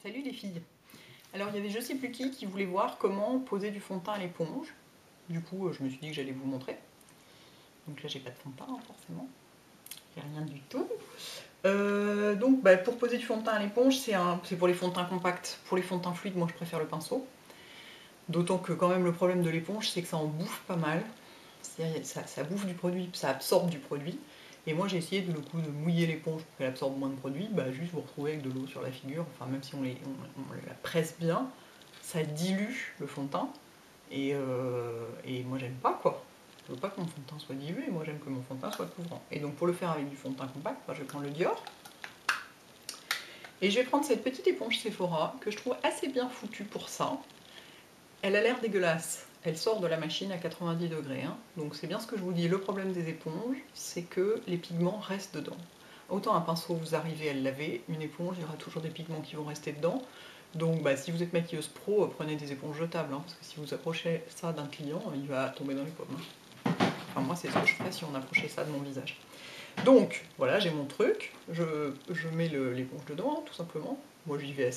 Salut les filles. Alors il y avait je sais plus qui voulait voir comment poser du fond de teint à l'éponge. Du coup je me suis dit que j'allais vous montrer. Donc là j'ai pas de fond de teint forcément. J'ai rien du tout. Donc pour poser du fond de teint à l'éponge, c'est pour les fonds de teint compacts. Pour les fonds de teint fluides, moi je préfère le pinceau. D'autant que quand même le problème de l'éponge c'est que ça en bouffe pas mal. Ça bouffe du produit, ça absorbe du produit. Et moi j'ai essayé de mouiller l'éponge pour qu'elle absorbe moins de produit, juste vous retrouvez avec de l'eau sur la figure, enfin même si on la presse bien, ça dilue le fond de teint. Et moi j'aime pas quoi. Je veux pas que mon fond de teint soit dilué, moi j'aime que mon fond de teint soit couvrant. Et donc pour le faire avec du fond de teint compact, je vais prendre le Dior. Et je vais prendre cette petite éponge Sephora que je trouve assez bien foutue pour ça. Elle a l'air dégueulasse. Elle sort de la machine à 90 degrés. Donc c'est bien ce que je vous dis. Le problème des éponges, c'est que les pigments restent dedans. Autant un pinceau, vous arrivez à le laver, une éponge, il y aura toujours des pigments qui vont rester dedans. Donc si vous êtes maquilleuse pro, prenez des éponges jetables. Parce que si vous approchez ça d'un client, il va tomber dans les pommes. Enfin moi c'est ce que je ferais si on approchait ça de mon visage. Donc voilà, j'ai mon truc. Je mets l'éponge dedans, tout simplement. Moi j'y vais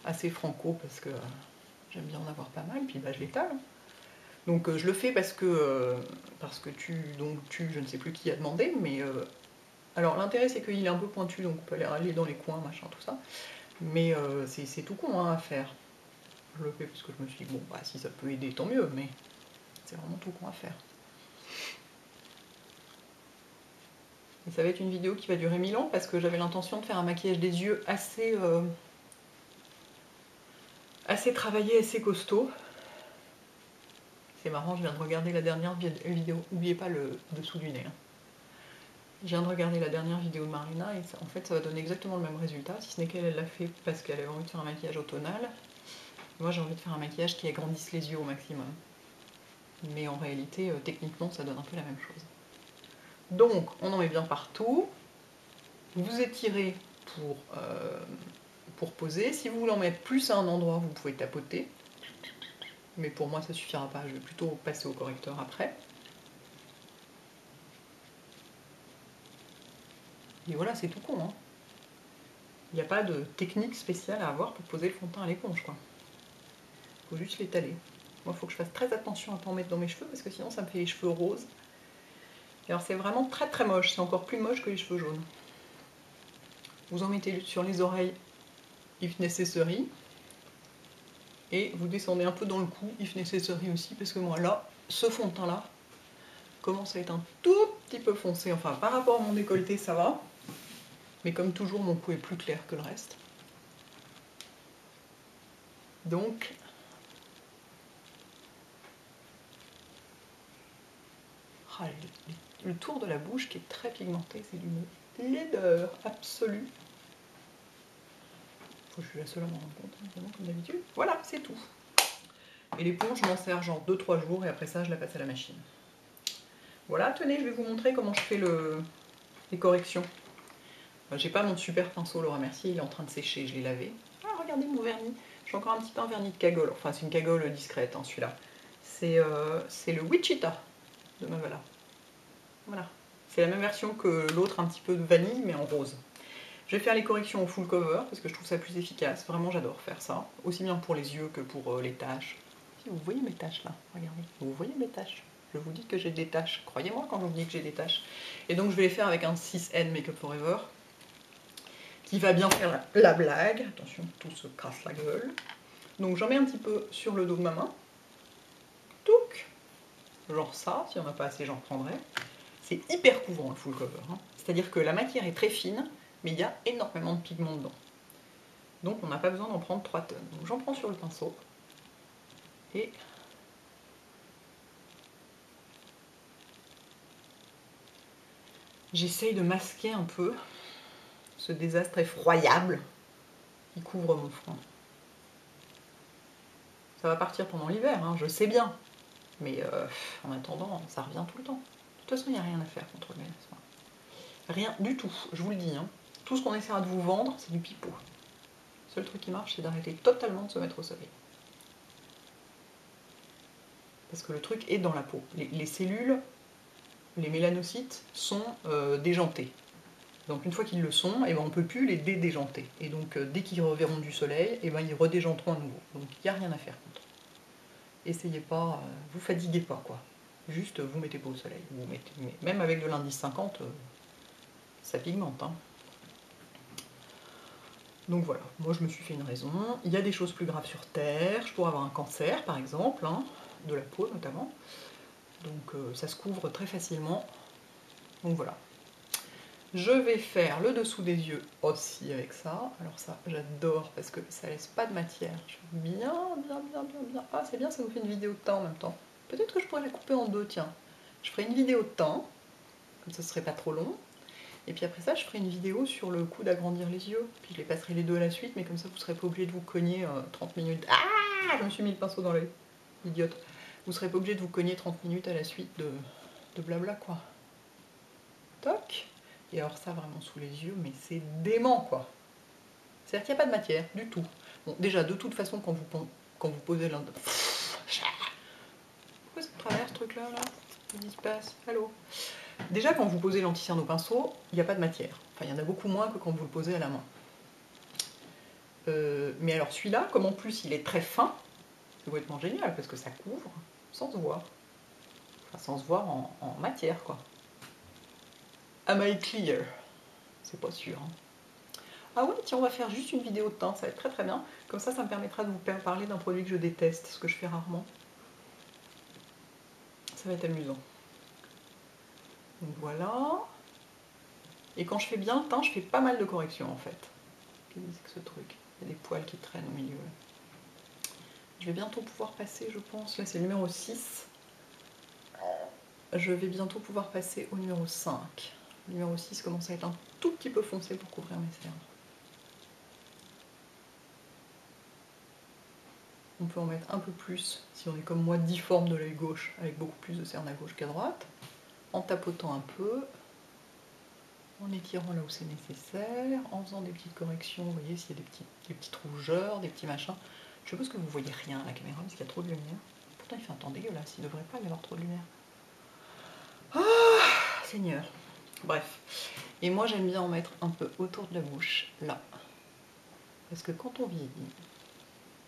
assez franco parce que j'aime bien en avoir pas mal, puis je l'étale. Donc je le fais parce que je ne sais plus qui a demandé, mais alors l'intérêt c'est qu'il est un peu pointu, donc on peut aller dans les coins, machin, tout ça. Mais c'est tout con à faire. Je le fais parce que je me suis dit, bon, si ça peut aider, tant mieux, mais c'est vraiment tout con à faire. Et ça va être une vidéo qui va durer 1000 ans parce que j'avais l'intention de faire un maquillage des yeux assez travaillé, assez costaud. C'est marrant, je viens de regarder la dernière vidéo. N'oubliez pas le dessous du nez. Je viens de regarder la dernière vidéo de Marina et en fait ça va donner exactement le même résultat, si ce n'est qu'elle l'a fait parce qu'elle avait envie de faire un maquillage au tonal. Moi j'ai envie de faire un maquillage qui agrandisse les yeux au maximum. Mais en réalité, techniquement, ça donne un peu la même chose. Donc on en met bien partout. Vous étirez pour poser. Si vous voulez en mettre plus à un endroit, vous pouvez tapoter. Mais pour moi ça suffira pas, je vais plutôt passer au correcteur après. Et voilà, c'est tout con. Il n'y a pas de technique spéciale à avoir pour poser le fond de teint à l'éponge, quoi. Faut juste l'étaler. Moi, il faut que je fasse très attention à ne pas en mettre dans mes cheveux parce que sinon ça me fait les cheveux roses. Et alors c'est vraiment très très moche, c'est encore plus moche que les cheveux jaunes. Vous en mettez sur les oreilles, if necessary. Et vous descendez un peu dans le cou, if necessary aussi, parce que moi là, ce fond de teint là commence à être un tout petit peu foncé. Enfin, par rapport à mon décolleté, ça va. Mais comme toujours, mon cou est plus clair que le reste. Donc, le tour de la bouche qui est très pigmenté, c'est d'une laideur absolue. Je suis la seule à m'en rendre compte, évidemment, comme d'habitude. Voilà, c'est tout. Et l'éponge, je m'en sers genre 2-3 jours et après ça, je la passe à la machine. Voilà, tenez, je vais vous montrer comment je fais les corrections. J'ai pas mon super pinceau Laura Mercier, il est en train de sécher, je l'ai lavé. Ah, regardez mon vernis. J'ai encore un petit peu un vernis de cagole. Enfin, c'est une cagole discrète, celui-là. C'est le Wichita de Mavala. Voilà. C'est la même version que l'autre, un petit peu de vanille, mais en rose. Je vais faire les corrections au full cover parce que je trouve ça plus efficace. Vraiment, j'adore faire ça. Aussi bien pour les yeux que pour les taches. Si vous voyez mes taches là, regardez. Vous voyez mes taches. Je vous dis que j'ai des taches. Croyez-moi quand je vous dis que j'ai des taches. Et donc, je vais les faire avec un 6N Makeup Forever qui va bien faire la blague. Attention, tout se casse la gueule. Donc, j'en mets un petit peu sur le dos de ma main. Touc. Genre ça. Si on n'a pas assez, j'en prendrai. C'est hyper couvrant le full cover. C'est-à-dire que la matière est très fine, mais il y a énormément de pigments dedans. Donc on n'a pas besoin d'en prendre 3 tonnes. Donc j'en prends sur le pinceau. Et j'essaye de masquer un peu ce désastre effroyable qui couvre mon front. Ça va partir pendant l'hiver, je sais bien. Mais en attendant, ça revient tout le temps. De toute façon, il n'y a rien à faire contre le mélasma. Rien du tout, je vous le dis. Tout ce qu'on essaiera de vous vendre, c'est du pipeau. Le seul truc qui marche, c'est d'arrêter totalement de se mettre au soleil. Parce que le truc est dans la peau. Les cellules, les mélanocytes sont déjantés. Donc une fois qu'ils le sont, et ben, on ne peut plus les dédéjanter. Et donc dès qu'ils reverront du soleil, et ben, ils redéjanteront à nouveau. Donc il n'y a rien à faire contre. Essayez pas, vous fatiguez pas quoi. Juste vous mettez pas au soleil. Vous mettez, même avec de l'indice 50, ça pigmente. Hein. Donc voilà, moi je me suis fait une raison. Il y a des choses plus graves sur Terre. Je pourrais avoir un cancer par exemple, hein, de la peau notamment. Donc ça se couvre très facilement. Donc voilà. Je vais faire le dessous des yeux aussi avec ça. Alors ça, j'adore parce que ça laisse pas de matière. Je fais bien. Ah, c'est bien, ça vous fait une vidéo de teint en même temps. Peut-être que je pourrais la couper en deux, tiens. Je ferai une vidéo de teint, comme ça ce serait pas trop long. Et puis après ça, je ferai une vidéo sur le coup d'agrandir les yeux. Puis je les passerai les deux à la suite, mais comme ça vous serez pas obligé de vous cogner 30 minutes. Ah, je me suis mis le pinceau dans l'œil. Idiote. Vous serez pas obligé de vous cogner 30 minutes à la suite de blabla, quoi. Toc. Et alors ça, vraiment sous les yeux, mais c'est dément, quoi. C'est-à-dire qu'il n'y a pas de matière, du tout. Bon, déjà, de toute façon, quand vous posez l'un... Pourquoi ça traverse ce truc-là, là? Qu'est-ce qui se passe? Allô? Déjà, quand vous posez l'anti-cerne au pinceau, il n'y a pas de matière. Enfin, il y en a beaucoup moins que quand vous le posez à la main. Mais alors celui-là, comme en plus il est très fin, c'est complètement génial, parce que ça couvre sans se voir. Enfin, sans se voir en matière, quoi. Am I clear? C'est pas sûr. Hein. Ah ouais, tiens, on va faire juste une vidéo de teint, ça va être très très bien. Comme ça me permettra de vous parler d'un produit que je déteste, ce que je fais rarement. Ça va être amusant. Donc voilà. Et quand je fais bien le teint, je fais pas mal de corrections en fait. Qu'est-ce que c'est que ce truc? Il y a des poils qui traînent au milieu. Je vais bientôt pouvoir passer, je pense. Là, c'est le numéro 6. Je vais bientôt pouvoir passer au numéro 5. Le numéro 6 commence à être un tout petit peu foncé pour couvrir mes cernes. On peut en mettre un peu plus si on est comme moi difforme de l'œil gauche, avec beaucoup plus de cernes à gauche qu'à droite. En tapotant un peu, en étirant là où c'est nécessaire, en faisant des petites corrections, vous voyez s'il y a des petites rougeurs, des petits machins. Je suppose que vous voyez rien à la caméra parce qu'il y a trop de lumière. Pourtant il fait un temps dégueulasse, il ne devrait pas y avoir trop de lumière. Ah, Seigneur. Bref. Et moi j'aime bien en mettre un peu autour de la bouche, là. Parce que quand on vieillit,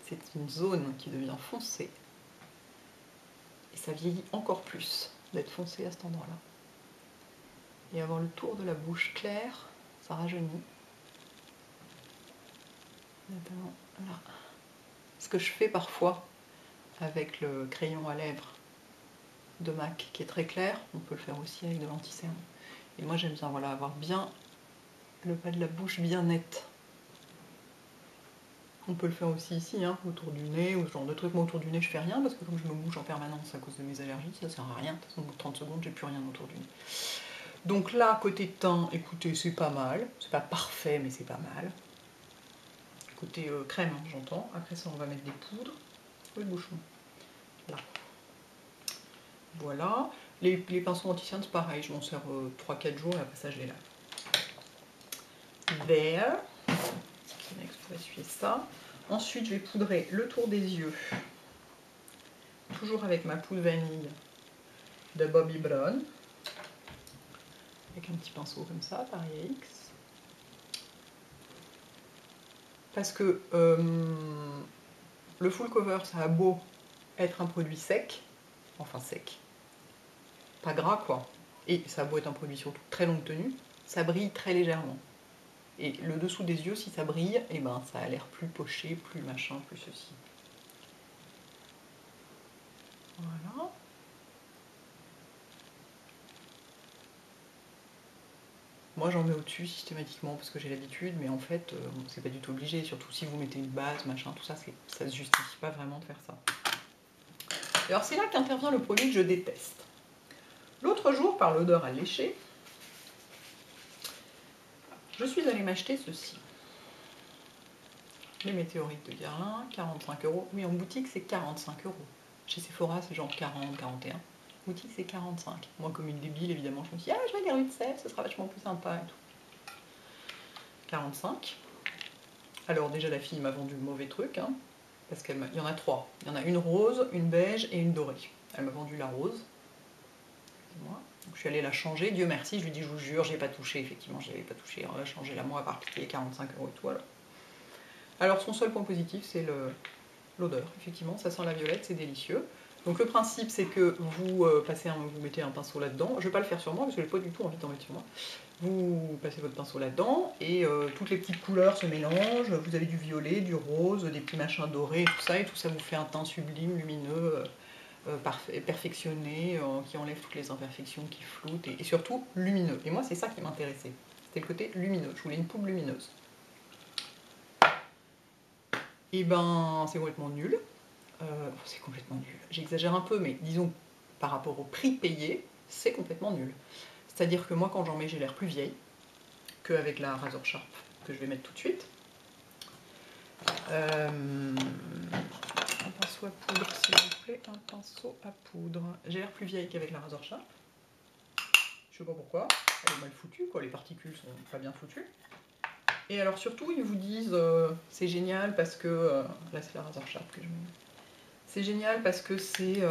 c'est une zone qui devient foncée. Et ça vieillit encore plus d'être foncé à cet endroit-là. Et avoir le tour de la bouche clair, ça rajeunit. Notamment là. Ce que je fais parfois avec le crayon à lèvres de MAC qui est très clair, on peut le faire aussi avec de l'anti-cerne. Et moi j'aime bien voilà, avoir bien le bas de la bouche bien net. On peut le faire aussi ici, hein, autour du nez ou ce genre de truc. Moi autour du nez je fais rien parce que comme je me bouge en permanence à cause de mes allergies, ça sert à rien. De toute façon au bout de 30 secondes j'ai plus rien autour du nez. Donc là côté teint, écoutez c'est pas mal. C'est pas parfait mais c'est pas mal. Côté crème hein, j'entends. Après ça on va mettre des poudres. Le bouchon. Là. Voilà. Les pinceaux anti-cerne c'est pareil. Je m'en sers 3-4 jours et après ça je les lave. There. On va essuyer ça. Ensuite, je vais poudrer le tour des yeux. Toujours avec ma poudre vanille de Bobbi Brown. Avec un petit pinceau comme ça, par X. Parce que le full cover, ça a beau être un produit sec. Enfin sec. Pas gras, quoi. Et ça a beau être un produit surtout très longue tenue. Ça brille très légèrement. Et le dessous des yeux, si ça brille, et ben ça a l'air plus poché, plus machin, plus ceci. Voilà. Moi j'en mets au-dessus systématiquement parce que j'ai l'habitude, mais en fait c'est pas du tout obligé, surtout si vous mettez une base, machin, tout ça, ça se justifie pas vraiment de faire ça. Et alors c'est là qu'intervient le produit que je déteste. L'autre jour, par l'odeur alléchée, je suis allée m'acheter ceci. Les météorites de Guerlain, 45 €. Oui, en boutique c'est 45 €. Chez Sephora c'est genre 40, 41. Boutique c'est 45. Moi comme une débile évidemment, je me suis dit ah je vais aller à rue de Sèvres, ce sera vachement plus sympa et tout. 45. Alors déjà la fille m'a vendu le mauvais truc, hein, parce qu'il y en a 3. Il y en a une rose, une beige et une dorée. Elle m'a vendu la rose. Donc, je suis allée la changer, Dieu merci, je lui dis je vous jure, j'ai pas touché, effectivement je l'avais pas touché, on va changer la moi par piqué, 45 € et tout alors son seul point positif c'est l'odeur, effectivement ça sent la violette, c'est délicieux. Donc le principe c'est que vous vous mettez un pinceau là-dedans, je vais pas le faire sur moi parce que j'ai pas du tout envie d'en mettre sur moi. Vous passez votre pinceau là-dedans et toutes les petites couleurs se mélangent, vous avez du violet, du rose, des petits machins dorés et tout ça vous fait un teint sublime, lumineux, perfectionné, qui enlève toutes les imperfections qui floutent et surtout lumineux. Et moi c'est ça qui m'intéressait, c'était le côté lumineux, je voulais une poudre lumineuse. Et ben c'est complètement nul, c'est complètement nul, j'exagère un peu mais disons par rapport au prix payé, c'est complètement nul. C'est-à-dire que moi quand j'en mets j'ai l'air plus vieille qu'avec la Razor Sharp que je vais mettre tout de suite. Un pinceau à poudre s'il vous plaît, un pinceau à poudre. J'ai l'air plus vieille qu'avec la Razor Sharp. Je sais pas pourquoi, elle est mal foutue, quoi. Les particules sont pas bien foutues. Et alors surtout ils vous disent c'est génial parce que... là c'est la Razor Sharp que je mets. C'est génial parce que c'est...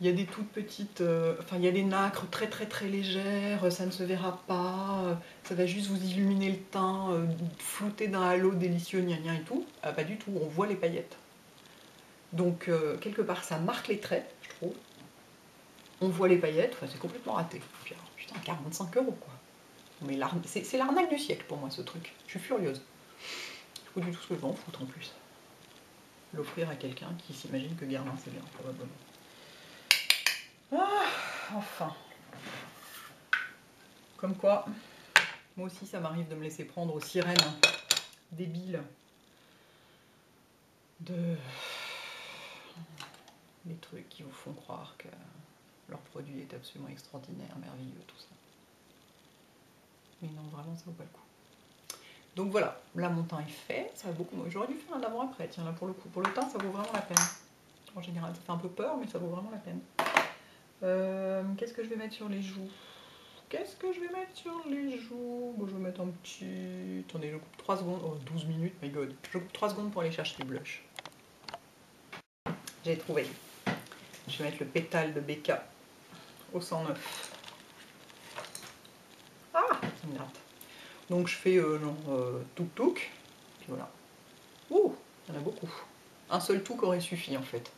il y a des toutes petites... enfin il y a des nacres très légères, ça ne se verra pas, ça va juste vous illuminer le teint, flouter d'un halo délicieux, gna gna et tout. Pas du tout, on voit les paillettes. Donc quelque part ça marque les traits, je trouve. On voit les paillettes, enfin, c'est complètement raté. Puis, alors, putain, 45 € quoi. Mais c'est l'arnaque du siècle pour moi ce truc. Je suis furieuse. Je sais pas du tout ce que je vais en foutre en plus. L'offrir à quelqu'un qui s'imagine que Guerlain c'est bien, probablement. Ah, enfin. Comme quoi, moi aussi ça m'arrive de me laisser prendre aux sirènes débiles de... des trucs qui vous font croire que leur produit est absolument extraordinaire, merveilleux, tout ça. Mais non, vraiment, ça vaut pas le coup. Donc voilà, là mon teint est fait, ça va beaucoup mieux. J'aurais dû faire un avant-après, tiens, là pour le coup. Pour le teint, ça vaut vraiment la peine. En général, ça fait un peu peur, mais ça vaut vraiment la peine. Qu'est-ce que je vais mettre sur les joues? Qu'est-ce que je vais mettre sur les joues? Bon, je vais mettre un petit... Attendez, je coupe 3 secondes. Oh, 12 minutes, my god. Je coupe 3 secondes pour aller chercher du blush. J'ai trouvé. Je vais mettre le pétale de Becca au 109. Ah, ça me gratte. Donc je fais genre touk-touk. Puis voilà. Ouh, il y en a beaucoup. Un seul touk aurait suffi en fait.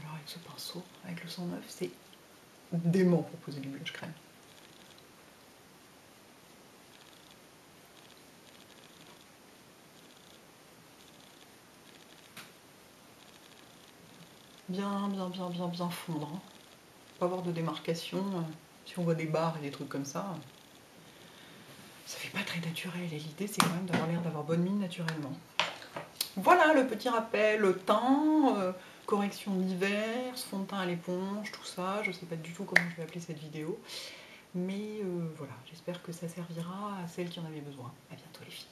Alors avec ce pinceau, avec le 109, c'est dément pour poser du blush crème. Bien fondre. Hein. Pas avoir de démarcation. Si on voit des barres et des trucs comme ça, ça fait pas très naturel. Et l'idée c'est quand même d'avoir l'air d'avoir bonne mine naturellement. Voilà le petit rappel, teint, correction divers, fond de teint à l'éponge, tout ça. Je sais pas du tout comment je vais appeler cette vidéo. Mais voilà, j'espère que ça servira à celles qui en avaient besoin. À bientôt les filles.